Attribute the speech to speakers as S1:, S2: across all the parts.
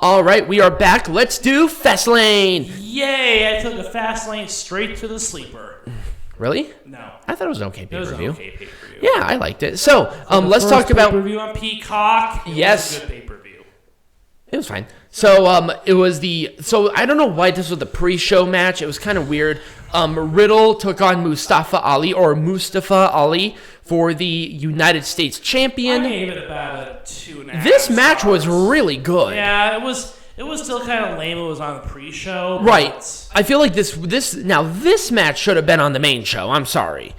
S1: All right, we are back. Let's do Fastlane.
S2: Yay! I took a Fastlane straight to the sleeper.
S1: Really?
S2: No.
S1: I thought it was an okay pay-per-view.
S2: It was an okay pay-per-view.
S1: Yeah, I liked it. So, let's talk about
S2: pay-per-view on Peacock. It was a good pay-per-view.
S1: It was fine. So, it was so I don't know why this was the pre-show match. It was kind of weird. Riddle took on Mustafa Ali for the United States champion.
S2: I gave it about a 2.5
S1: This match
S2: stars.
S1: was really good.
S2: Yeah, it was still kind of lame. It was on the pre-show.
S1: Right. I feel like this match should have been on the main show. I'm sorry.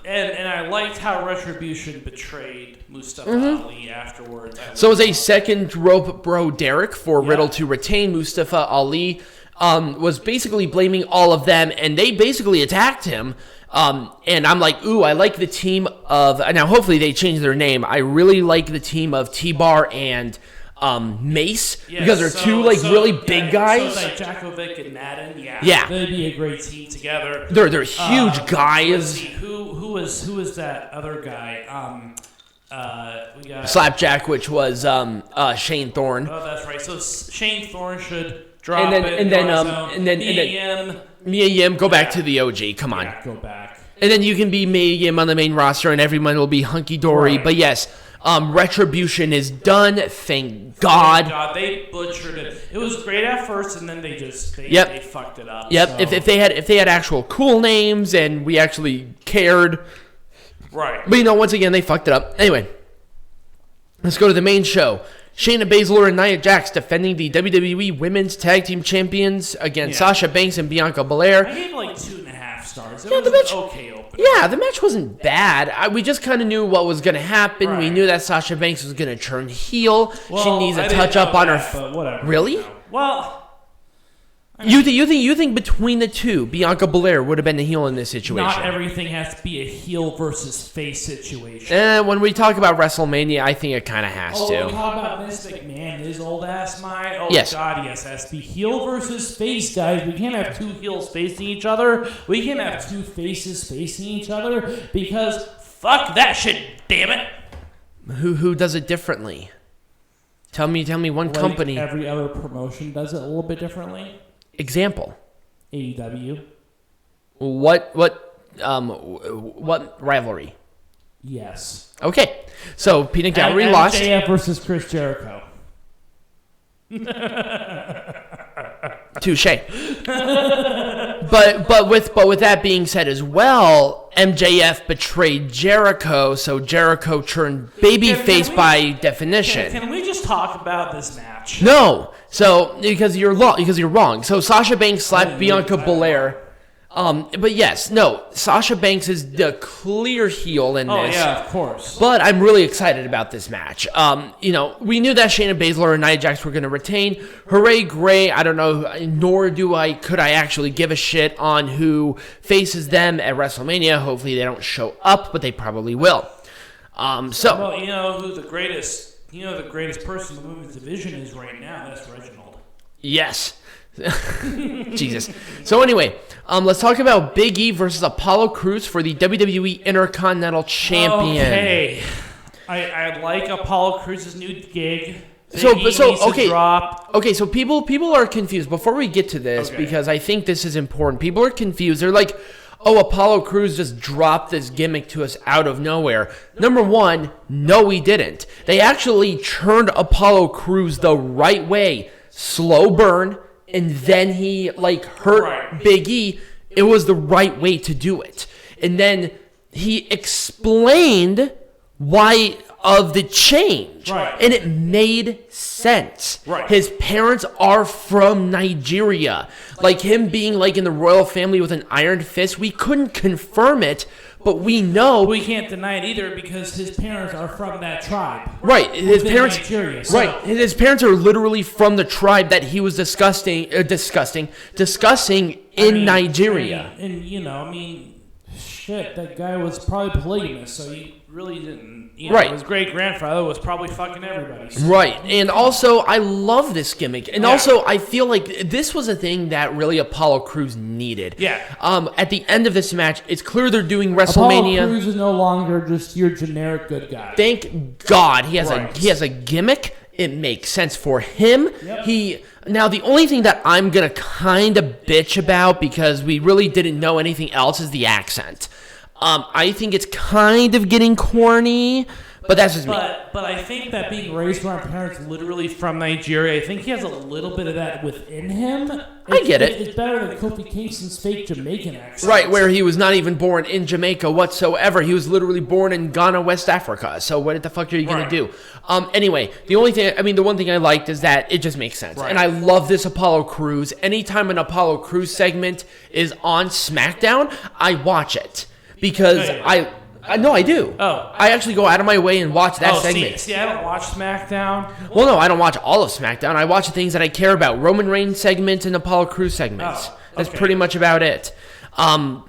S2: And I liked how Retribution betrayed Mustafa Ali afterwards.
S1: So it was a second rope bro Derek for Riddle to retain. Mustafa Ali was basically blaming all of them, and they basically attacked him. And I'm like, ooh, I like the team of... Now, hopefully they change their name. I really like the team of T-Bar and Mace, because they're two really big guys.
S2: So like Djokovic and Madden,
S1: yeah.
S2: They'd be a great team together.
S1: They're huge guys.
S2: Let's see, who was that other guy? We got
S1: Slapjack, which was Shane Thorne.
S2: Oh, that's right. So Shane Thorne should drop and then
S1: Mia Yim, go back to the OG. Come on.
S2: Yeah, go back.
S1: And then you can be Mia Yim on the main roster, and everyone will be hunky-dory. Right. But yes, Retribution is done. Thank God.
S2: They butchered it. It was great at first, and then they fucked it up.
S1: Yep.
S2: So.
S1: If they had actual cool names and we actually cared.
S2: Right.
S1: But once again, they fucked it up. Anyway, let's go to the main show. Shayna Baszler and Nia Jax defending the WWE Women's Tag Team Champions against Sasha Banks and Bianca Belair.
S2: I gave like 2.5 stars. It was an okay opening.
S1: Yeah, the match wasn't bad. We just kind of knew what was going to happen. Right. We knew that Sasha Banks was going to turn heel. Well, she needs a touch up on her.
S2: But whatever.
S1: Really?
S2: No. Well. I
S1: mean, you think between the two, Bianca Belair would have been the heel in this situation?
S2: Not everything has to be a heel versus face situation.
S1: When we talk about WrestleMania, I think it kind of has to.
S2: We talk about Vince McMahon, his old ass mind. Oh,
S1: yes.
S2: God, yes, it has to be heel versus face, guys. We can't have two heels facing each other. We can't have two faces facing each other because fuck that shit, damn it.
S1: Who does it differently? Tell me one company.
S2: Every other promotion does it a little bit differently.
S1: Example.
S2: AEW.
S1: What rivalry?
S2: Yes.
S1: Okay. So Peanut Gallery lost.
S2: MJF versus Chris Jericho.
S1: Touche. but with that being said as well, MJF betrayed Jericho, so Jericho turned babyface by definition.
S2: Can we just talk about this match?
S1: No. So because you're wrong. So Sasha Banks slapped Bianca Belair. But yes, no, Sasha Banks is the clear heel in this.
S2: Oh, yeah, of course.
S1: But I'm really excited about this match. We knew that Shayna Baszler and Nia Jax were going to retain. Hooray, great. I don't know, nor could I actually give a shit on who faces them at WrestleMania. Hopefully they don't show up, but they probably will.
S2: Well, you know who the greatest person in the women's division is right now? That's Reginald.
S1: Yes. Jesus. So anyway, let's talk about Big E versus Apollo Crews for the WWE Intercontinental Champion.
S2: Okay. I like Apollo Crews' new gig.
S1: So people are confused. Before we get to this, because I think this is important, people are confused. They're like, oh, Apollo Crews just dropped this gimmick to us out of nowhere. Number one, no, he didn't. They actually turned Apollo Crews the right way. Slow burn. And then he hurt Big E. It was the right way to do it. And then he explained why of the change.
S2: Right.
S1: And it made sense.
S2: Right.
S1: His parents are from Nigeria. Like him being in the royal family with an iron fist, we couldn't confirm it. But we know
S2: we can't deny it either because his parents are from that tribe.
S1: Right, his parents.
S2: Nigeria,
S1: his parents are literally from the tribe that he was discussing in Nigeria.
S2: Shit, that guy was probably polygamous, so he really didn't. His great grandfather was probably fucking everybody. So.
S1: Right, and also I love this gimmick, and also I feel like this was a thing that really Apollo Crews needed.
S2: Yeah.
S1: At the end of this match, it's clear they're doing WrestleMania.
S2: Apollo Crews is no longer just your generic good guy.
S1: Thank God he has a gimmick. it makes sense for him.
S2: Yep.
S1: Now, the only thing that I'm going to kind of bitch about, because we really didn't know anything else, is the accent. I think it's kind of getting corny, but that's just me.
S2: But I think that being raised by parents literally from Nigeria, I think he has a little bit of that within him.
S1: I get it.
S2: It's better than Kofi Kingston's fake Jamaican accent.
S1: Right, where he was not even born in Jamaica whatsoever. He was literally born in Ghana, West Africa. So what the fuck are you going to do? Anyway, the one thing I liked is that it just makes sense. Right. And I love this Apollo Crews. Anytime an Apollo Crews segment is on SmackDown, I watch it. Because I do.
S2: Oh.
S1: I actually go out of my way and watch that segment.
S2: See, I don't watch SmackDown.
S1: Well, no, I don't watch all of SmackDown. I watch the things that I care about. Roman Reigns segments and Apollo Crews segments. That's pretty much about it. And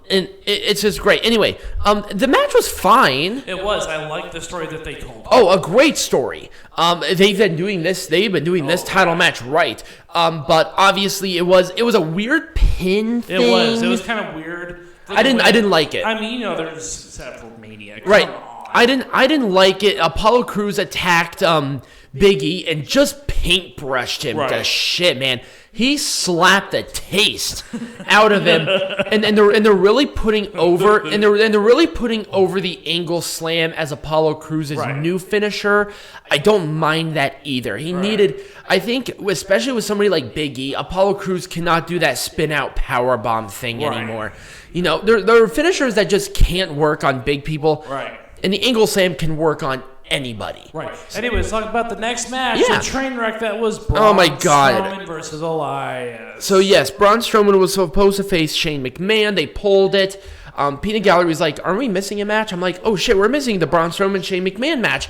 S1: it's just great. Anyway, the match was fine.
S2: It was. I like the story that they told.
S1: Oh, a great story. They've been doing this title match right. But obviously it was a weird pin thing.
S2: It was kind of weird.
S1: I didn't like it.
S2: I mean, there's several Mania.
S1: Right. I didn't like it. Apollo Crews attacked Big E and just paintbrushed him to shit, man. He slapped the taste out of him, and they're really putting over the angle slam as Apollo Crews' new finisher. I don't mind that either. He needed, I think, especially with somebody like Big E, Apollo Crews cannot do that spin out powerbomb thing anymore. There are finishers that just can't work on big people.
S2: Right.
S1: And the angle slam can work on anybody.
S2: Right. Anyways, talk about the next match.
S1: Yeah.
S2: The train wreck that was Braun Strowman versus Elias.
S1: So yes, Braun Strowman was supposed to face Shane McMahon. They pulled it. Peanut Gallery's like, aren't we missing a match? I'm like, oh shit, we're missing the Braun Strowman-Shane McMahon match.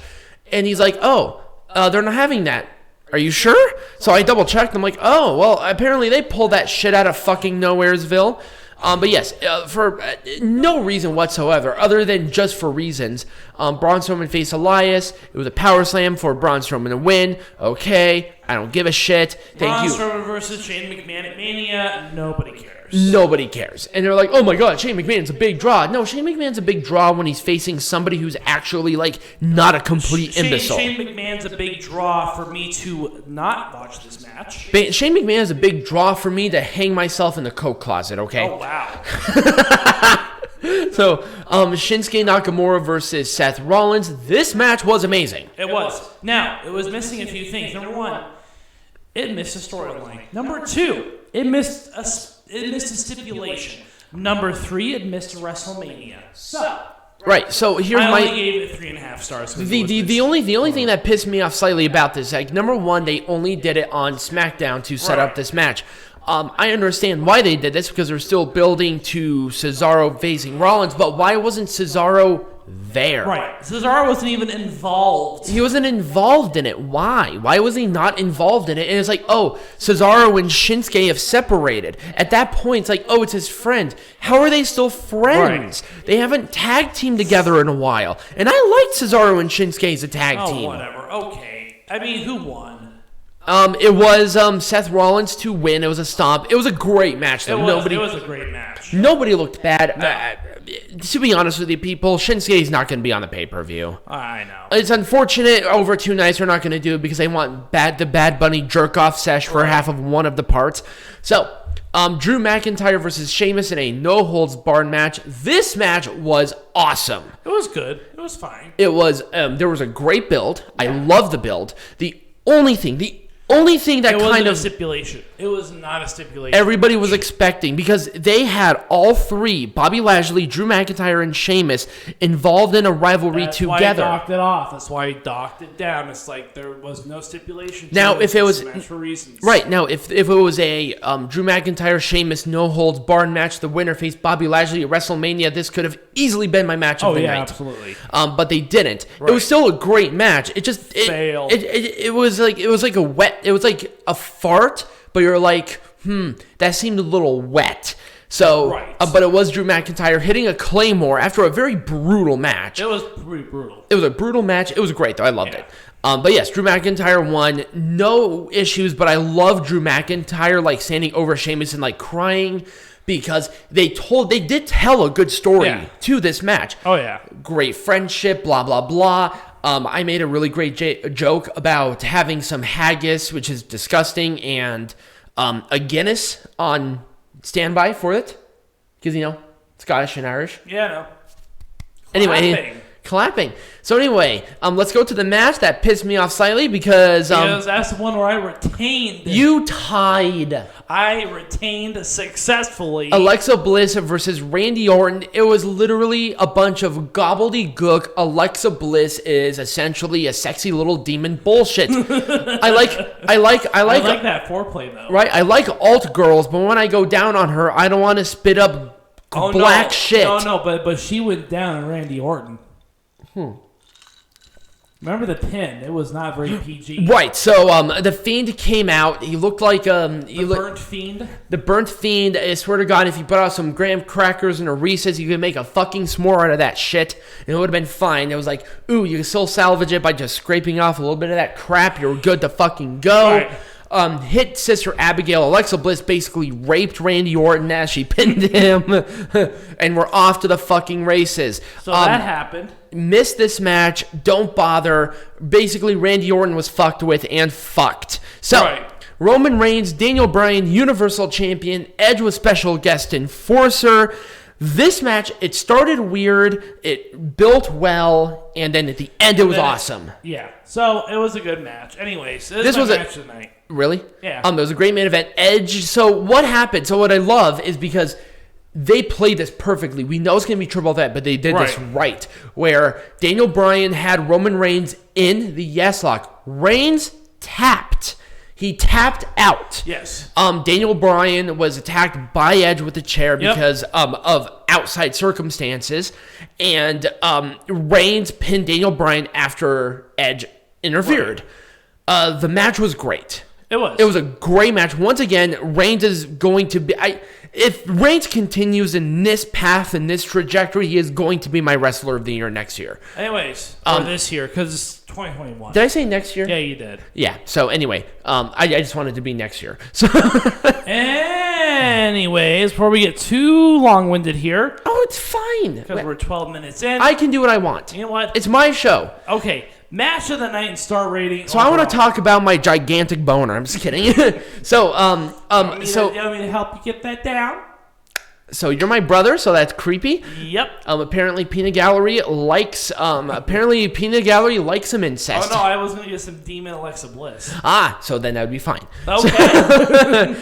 S1: And he's like, they're not having that. Are you sure? So I double checked. I'm like, oh, well, apparently they pulled that shit out of fucking Nowheresville. But yes, for no reason whatsoever, other than just for reasons, Braun Strowman faced Elias. It was a power slam for Braun Strowman to win. Okay, I don't give a shit. Thank you.
S2: Braun Strowman versus Shane McMahon at Mania. Nobody cares.
S1: Nobody cares. And they're like, oh my god, Shane McMahon's a big draw. No, Shane McMahon's a big draw when he's facing somebody who's actually, like, not a complete imbecile.
S2: Shane McMahon's a big draw for me to not watch this match.
S1: Shane McMahon is a big draw for me to hang myself in the coat closet, okay?
S2: Oh, wow.
S1: So, Shinsuke Nakamura versus Seth Rollins. This match was amazing.
S2: It was. Now, it was missing a few things. Number one, it missed a storyline. Number two, it missed a stipulation. Number three, it missed WrestleMania. So here's I only gave it 3.5 stars.
S1: The only thing that pissed me off slightly about this, like, number one, they only did it on SmackDown to set up this match. I understand why they did this, because they're still building to Cesaro facing Rollins, but why wasn't Cesaro there?
S2: Right. Cesaro wasn't even involved.
S1: He wasn't involved in it. Why? Why was he not involved in it? And it's like, oh, Cesaro and Shinsuke have separated. At that point, it's like, oh, it's his friend. How are they still friends? Right. They haven't tag teamed together in a while. And I liked Cesaro and Shinsuke as a tag team.
S2: Oh, whatever. Okay. I mean, who won?
S1: It was Seth Rollins to win. It was a stomp. It was a great match, though.
S2: It was a great match.
S1: Nobody looked bad. No. To be honest with you, people, Shinsuke's not going to be on the pay-per-view.
S2: I know.
S1: It's unfortunate. Over 2 nights, they're not going to do it because they want the Bad Bunny jerk-off sesh for half of one of the parts. So, Drew McIntyre versus Sheamus in a no-holds-barred match. This match was awesome.
S2: It was good. It was fine.
S1: It was. There was a great build. I love the build. The only thing that kind of...
S2: a stipulation. It was not a stipulation.
S1: Everybody was expecting, because they had all three, Bobby Lashley, Drew McIntyre, and Sheamus, involved in a rivalry together.
S2: That's why he docked it off. That's why he docked it down. It's like there was no stipulation.
S1: Now, if it was...
S2: for reasons.
S1: Right. Now, if it was a Drew McIntyre, Sheamus, no-holds-barred match, the winner faced Bobby Lashley at WrestleMania, this could have easily been my match of the night.
S2: Absolutely.
S1: But they didn't. Right. It was still a great match. It just...
S2: failed.
S1: It was like a wet... It was like a fart, but you're like, that seemed a little wet. So,
S2: right.
S1: But it was Drew McIntyre hitting a Claymore after a very brutal match.
S2: It was pretty brutal.
S1: It was a brutal match. It was great, though. I loved it. But yes, Drew McIntyre won. No issues, but I love Drew McIntyre, like, standing over Sheamus and, like, crying, because they did tell a good story to this match.
S2: Oh, yeah.
S1: Great friendship, blah, blah, blah. I made a really great joke about having some haggis, which is disgusting, and a Guinness on standby for it. Because, Scottish and Irish.
S2: Yeah, no.
S1: Anyway, clapping. So anyway, let's go to the match. That pissed me off slightly because
S2: that's the one where I retained.
S1: You tied.
S2: I retained successfully.
S1: Alexa Bliss versus Randy Orton. It was literally a bunch of gobbledygook. Alexa Bliss is essentially a sexy little demon bullshit. I like
S2: that foreplay though.
S1: Right, I like alt girls, but when I go down on her, I don't want to spit up black shit.
S2: No, but she went down on Randy Orton. Remember the pin? It was not very PG.
S1: Right. So the Fiend came out. He looked like
S2: burnt Fiend.
S1: The burnt Fiend. I swear to God, if you put out some graham crackers and a Reese's, you could make a fucking s'more out of that shit, and it would have been fine. It was like, ooh, you can still salvage it by just scraping off a little bit of that crap. You're good to fucking go.
S2: Right.
S1: Hit Sister Abigail. Alexa Bliss basically raped Randy Orton as she pinned him, and we're off to the fucking races.
S2: So that happened.
S1: Missed this match. Don't bother. Basically, Randy Orton was fucked with and fucked. So,
S2: right.
S1: Roman Reigns, Daniel Bryan, Universal Champion, Edge was special guest enforcer. This match, it started weird, it built well, and then at the end it was awesome.
S2: Yeah, so it was a good match. Anyways, this was a match of the night.
S1: Really?
S2: Yeah.
S1: It was a great main event. Edge, so what happened? So what I love is because they played this perfectly. We know it's going to be triple threat, but they did this right. Where Daniel Bryan had Roman Reigns in the yes lock. Reigns tapped. He tapped out.
S2: Yes.
S1: Daniel Bryan was attacked by Edge with a chair because of outside circumstances. And Reigns pinned Daniel Bryan after Edge interfered. Right. The match was great.
S2: It was.
S1: It was a great match. Once again, Reigns is going to be... If Reigns continues in this path and this trajectory, he is going to be my Wrestler of the Year next year.
S2: Anyways, or this year, because it's 2021.
S1: Did I say next year?
S2: Yeah, you did.
S1: Yeah, so anyway, I just wanted to be next year. So
S2: anyways, before we get too long-winded here...
S1: Oh, it's fine.
S2: Because we're 12 minutes in.
S1: I can do what I want.
S2: You know what?
S1: It's my show.
S2: Okay. Match of the night and star rating.
S1: So overall. I want to talk about my gigantic boner. I'm just kidding. So,
S2: you want me to help you get that down?
S1: So you're my brother, so that's creepy.
S2: Yep.
S1: Apparently Peanut Gallery likes some incest.
S2: Oh no, I was gonna get some demon Alexa Bliss.
S1: So then that would be fine.
S2: Okay.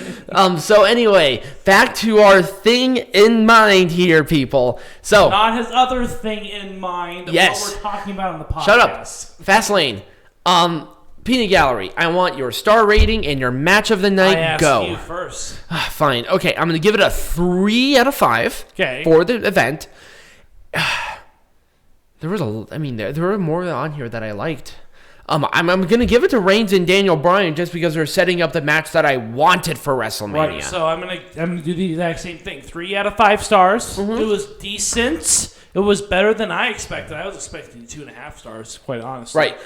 S1: So anyway, back to our thing in mind here, people. So
S2: not his other thing in mind.
S1: Yes.
S2: What we're talking about on the podcast.
S1: Shut up. Fastlane. Peanut Gallery, I want your star rating and your match of the night.
S2: I asked
S1: Go.
S2: you first.
S1: Fine. Okay, I'm going to give it a 3 out of 5 for the event. There were more on here that I liked. I'm going to give it to Reigns and Daniel Bryan just because they're setting up the match that I wanted for WrestleMania.
S2: Right, so I'm gonna do the exact same thing. 3 out of 5 stars. Mm-hmm. It was decent. It was better than I expected. I was expecting 2.5 stars, quite honestly.
S1: Right.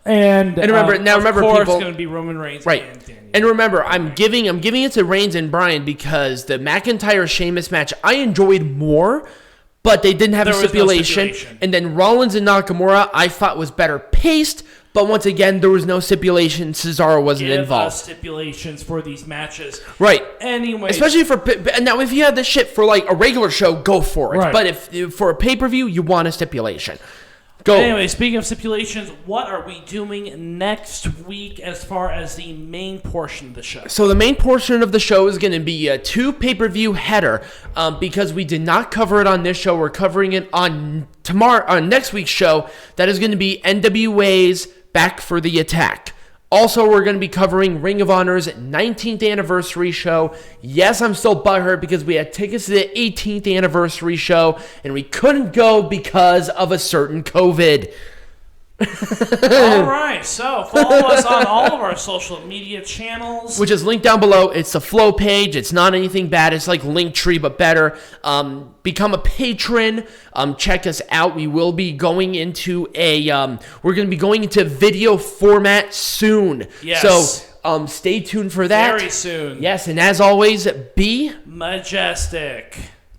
S2: And
S1: remember,
S2: of course,
S1: people,
S2: it's going to be Roman Reigns
S1: right.
S2: and Daniel.
S1: And remember, I'm giving it to Reigns and Bryan because the McIntyre Sheamus match I enjoyed more, but they didn't have a stipulation.
S2: No stipulation.
S1: And then Rollins and Nakamura I thought was better paced, but once again, there was no stipulation. Cesaro wasn't involved.
S2: Stipulations for these matches.
S1: Right.
S2: Anyway.
S1: Especially now, if you had this shit for like a regular show, go for it.
S2: Right.
S1: But if for a pay-per-view, you want a stipulation. Go.
S2: Anyway, speaking of stipulations, what are we doing next week as far as the main portion of the show?
S1: So the main portion of the show is going to be a 2 pay-per-view header because we did not cover it on this show. We're covering it on next week's show. That is going to be NWA's Back for the Attack. Also, we're going to be covering Ring of Honor's 19th anniversary show. Yes, I'm still butthurt because we had tickets to the 18th anniversary show, and we couldn't go because of a certain COVID.
S2: All right, so follow us on all of our social media channels.
S1: Which is linked down below. It's the flow page. It's not anything bad. It's like Linktree, but better. Become a patron. Check us out. We will be going into we're going to be going into video format soon.
S2: Yes.
S1: So stay tuned for that.
S2: Very soon.
S1: Yes, and as always, be
S2: majestic.